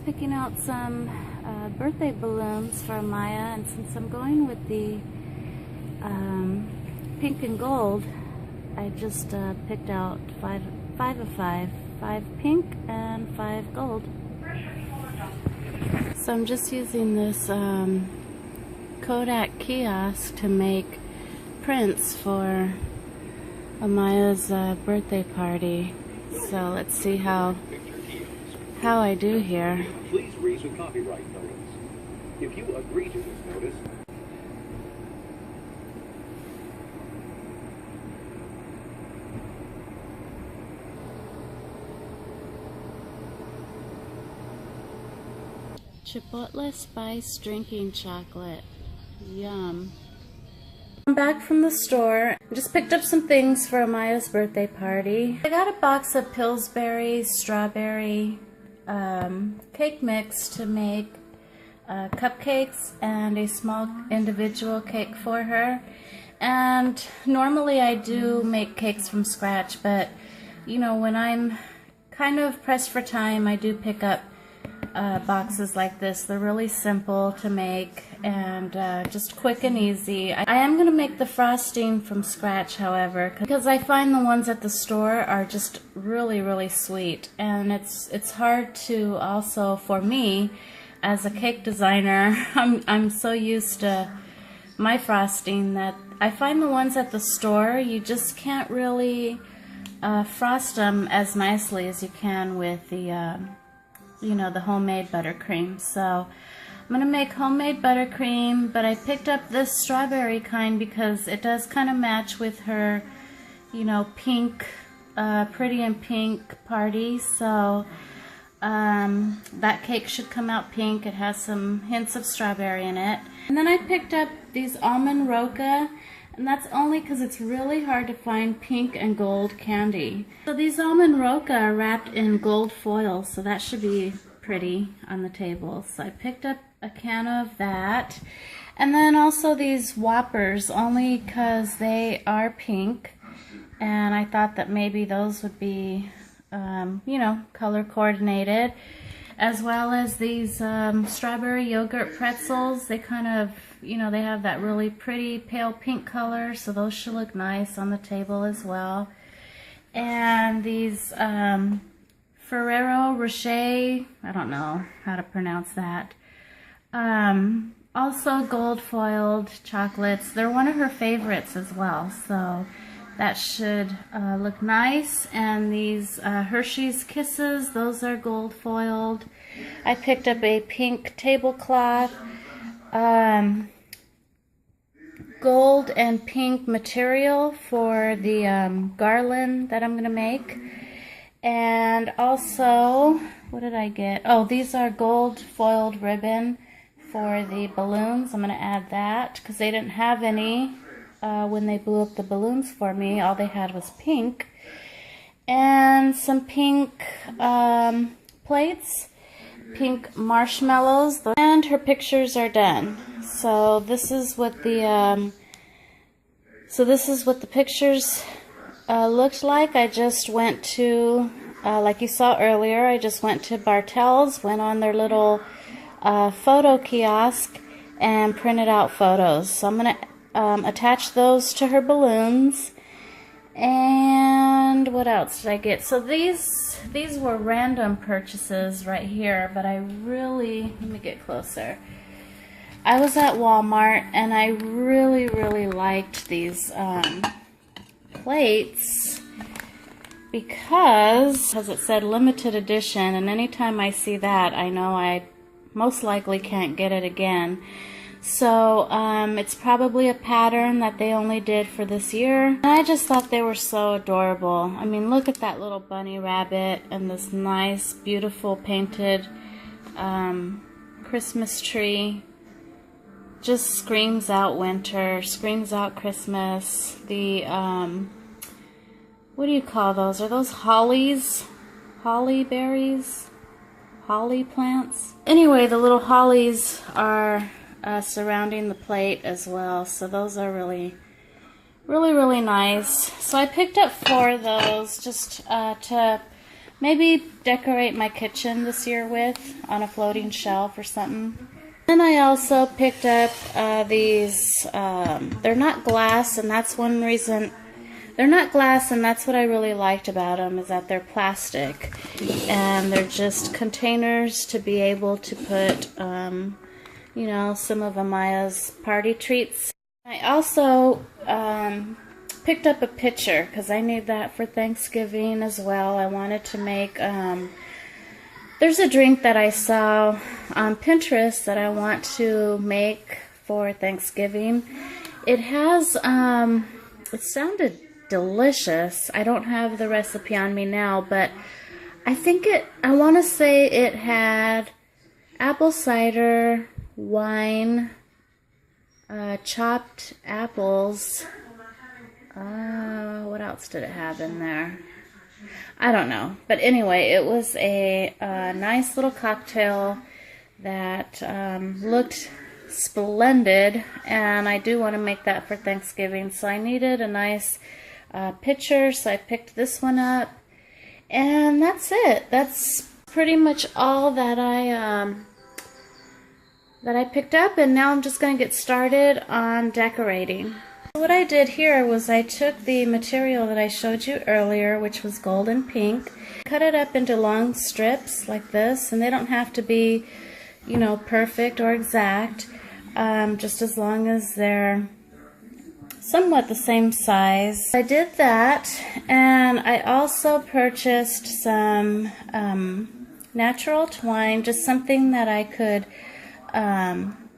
picking out some birthday balloons for Amaya, and since I'm going with the pink and gold, I just picked out five of five pink and 5 gold. So I'm just using this Kodak kiosk to make prints for Amaya's birthday party. So let's see how I do here. Please read the copyright notice. If you agree to this notice, Chipotle spice drinking chocolate. Yum. I'm back from the store. Just picked up some things for Amaya's birthday party. I got a box of Pillsbury strawberry cake mix to make cupcakes and a small individual cake for her. And normally I do make cakes from scratch, but you know, when I'm kind of pressed for time, I do pick up boxes like this. They're really simple to make and just quick and easy. I am going to make the frosting from scratch, however, because I find the ones at the store are just really sweet, and it's hard to also, for me as a cake designer, I'm so used to my frosting that I find the ones at the store, you just can't really frost them as nicely as you can with the you know, the homemade buttercream. So I'm going to make homemade buttercream, but I picked up this strawberry kind because it does kind of match with her, you know, pink, pretty and pink party. So that cake should come out pink. It has some hints of strawberry in it. And then I picked up these almond roca, and that's only because it's really hard to find pink and gold candy. So these almond roca are wrapped in gold foil, so that should be pretty on the table. So I picked up a can of that. And then also these Whoppers, only because they are pink, and I thought that maybe those would be, you know, color coordinated. As well as these strawberry yogurt pretzels. They kind of, you know, they have that really pretty pale pink color, so those should look nice on the table as well. And these Ferrero Rocher, I don't know how to pronounce that. Also gold foiled chocolates. They're one of her favorites as well, so that should look nice. And these Hershey's Kisses, those are gold foiled. I picked up a pink tablecloth, gold and pink material for the garland that I'm going to make. And also, what did I get? Oh, these are gold foiled ribbon for the balloons. I'm going to add that because they didn't have any. When they blew up the balloons for me, all they had was pink. And some pink plates, pink marshmallows, and her pictures are done. So this is what the pictures looked like. I just went to, like you saw earlier, I just went to Bartell's, went on their little photo kiosk and printed out photos. So I'm gonna attach those to her balloons. And what else did I get? So these were random purchases right here, but I really, let me get closer. I was at Walmart and I really liked these plates because it said limited edition, and anytime I see that, I know I most likely can't get it again. So it's probably a pattern that they only did for this year. And I just thought they were so adorable. I mean, look at that little bunny rabbit and this nice, beautiful painted Christmas tree. Just screams out winter, screams out Christmas. The, what do you call those? Are those hollies? Holly berries? Holly plants? Anyway, the little hollies are surrounding the plate as well, so those are really nice. So I picked up 4 of those just to maybe decorate my kitchen this year with on a floating shelf or something. Then I also picked up these, they're not glass, and that's one reason. They're not glass, and that's what I really liked about them, is that they're plastic. And they're just containers to be able to put, you know, some of Amaya's party treats. I also picked up a pitcher, because I need that for Thanksgiving as well. I wanted to make, there's a drink that I saw on Pinterest that I want to make for Thanksgiving. It has, it sounded delicious. I don't have the recipe on me now, but I think I want to say it had apple cider, wine, chopped apples. What else did it have in there? I don't know. But anyway, it was a nice little cocktail that looked splendid, and I do want to make that for Thanksgiving. So I needed a nice pitcher, so I picked this one up, and that's it. That's pretty much all that I picked up, and now I'm just going to get started on decorating. What I did here was I took the material that I showed you earlier, which was gold and pink, cut it up into long strips like this, and they don't have to be, you know, perfect or exact, just as long as they're somewhat the same size. I did that, and I also purchased some natural twine, just something that I could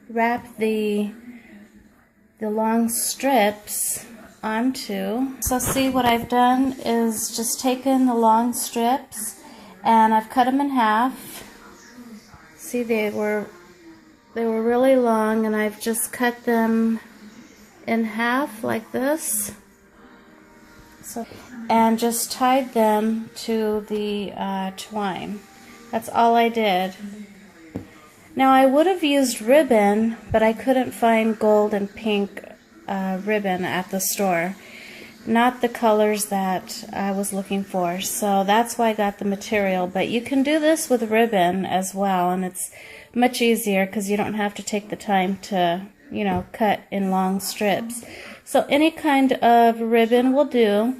wrap the long strips onto. So see, what I've done is just taken the long strips and I've cut them in half. See, they were really long, and I've just cut them in half like this. So, and just tied them to the twine. That's all I did. Now, I would have used ribbon, but I couldn't find gold and pink ribbon at the store. Not the colors that I was looking for. So that's why I got the material. But you can do this with ribbon as well, and it's much easier because you don't have to take the time to, you know, cut in long strips. So any kind of ribbon will do.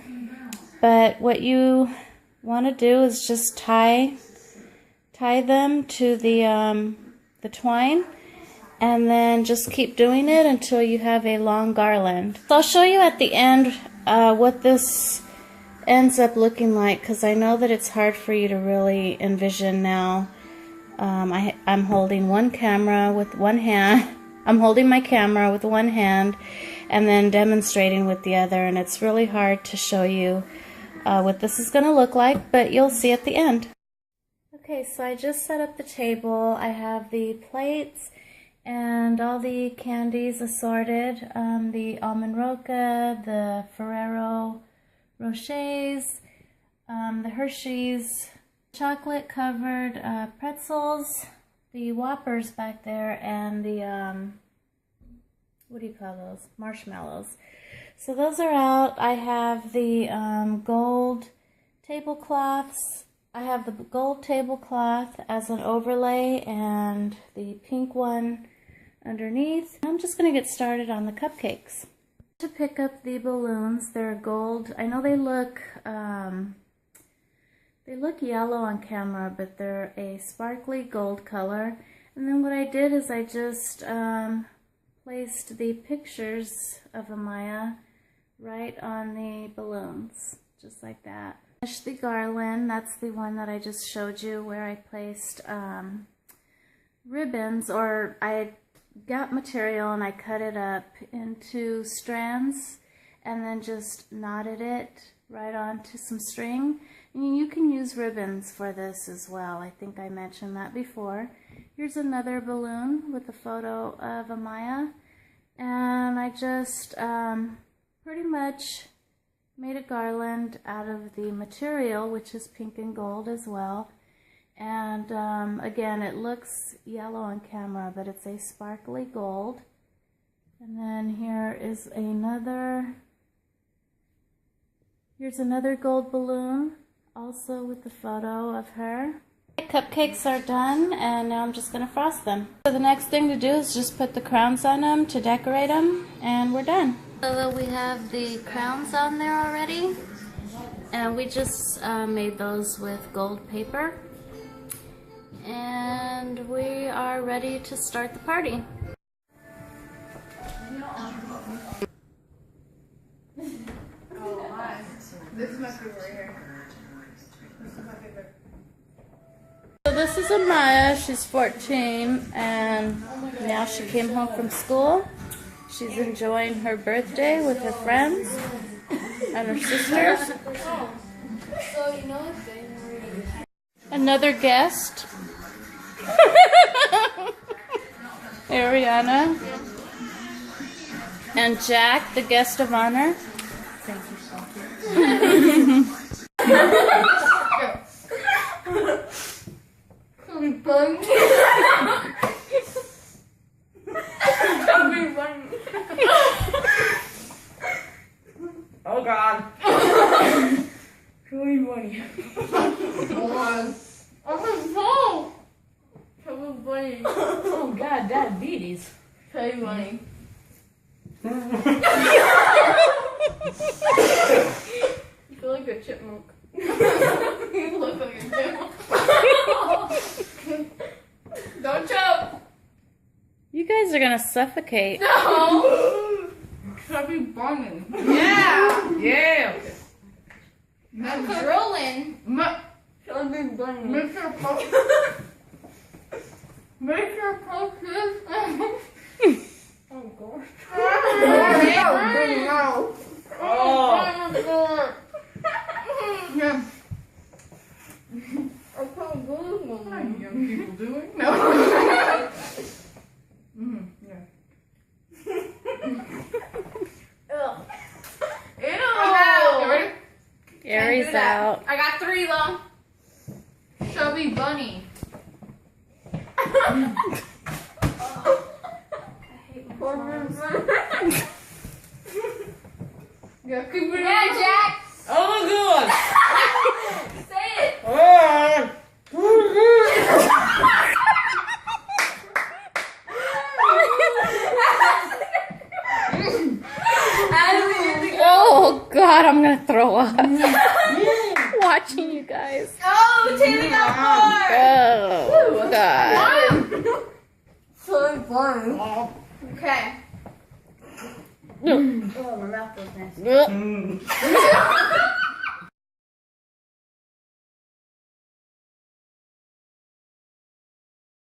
But what you want to do is just tie them to the twine, and then just keep doing it until you have a long garland. So I'll show you at the end what this ends up looking like, because I know that it's hard for you to really envision now. I'm holding one camera with one hand. I'm holding my camera with one hand and then demonstrating with the other, and it's really hard to show you what this is going to look like, but you'll see at the end. Okay, so I just set up the table. I have the plates and all the candies assorted. The Almond Roca, the Ferrero Rochers, the Hershey's chocolate covered pretzels, the Whoppers back there, and the, what do you call those? Marshmallows. So those are out. I have the gold tablecloths. I have the gold tablecloth as an overlay and the pink one underneath. I'm just going to get started on the cupcakes. To pick up the balloons, they're gold. I know they look yellow on camera, but they're a sparkly gold color. And then what I did is I just placed the pictures of Amaya right on the balloons, just like that. Finish the garland. That's the one that I just showed you, where I placed ribbons, or I got material and I cut it up into strands and then just knotted it right onto some string. And you can use ribbons for this as well. I think I mentioned that before. Here's another balloon with a photo of Amaya, and I just pretty much made a garland out of the material, which is pink and gold as well. And again, it looks yellow on camera, but it's a sparkly gold. And then here's another gold balloon Also with the photo of her. Cupcakes are done, and now I'm just going to frost them. So the next thing to do is just put the crowns on them to decorate them, and we're done. So we have the crowns on there already, and we just made those with gold paper. And we are ready to start the party. This is my favorite right here. This is my favorite. So this is Amaya. She's 14, and now she came home from school. She's enjoying her birthday with her friends and her sisters. So you know what thing? Another guest. Ariana. And Jack, the guest of honor. Oh God. Chubby bunny. Hold on. Oh my phone. Chubby bunny. Oh God, diabetes. Chubby bunny. You feel like a chipmunk. You look like a chipmunk. Don't choke. You guys are gonna suffocate. No. Chubby bunny. Yeah. Yeah. I'm drilling. Chubby bunny. Make sure post. Make sure post this. Oh gosh. Oh. Yeah. I can't believe what young people doing. No. Yeah. Ugh. Ew. Ready? Aries out. I got 3 though. Chubby bunny. Yeah, keep it yeah, Jack. Oh my God! Say it. Oh God, I'm gonna throw up. Watching you guys. Oh, Taylor got 4. Oh God. So fun. Okay. Oh, my mouth feels nasty.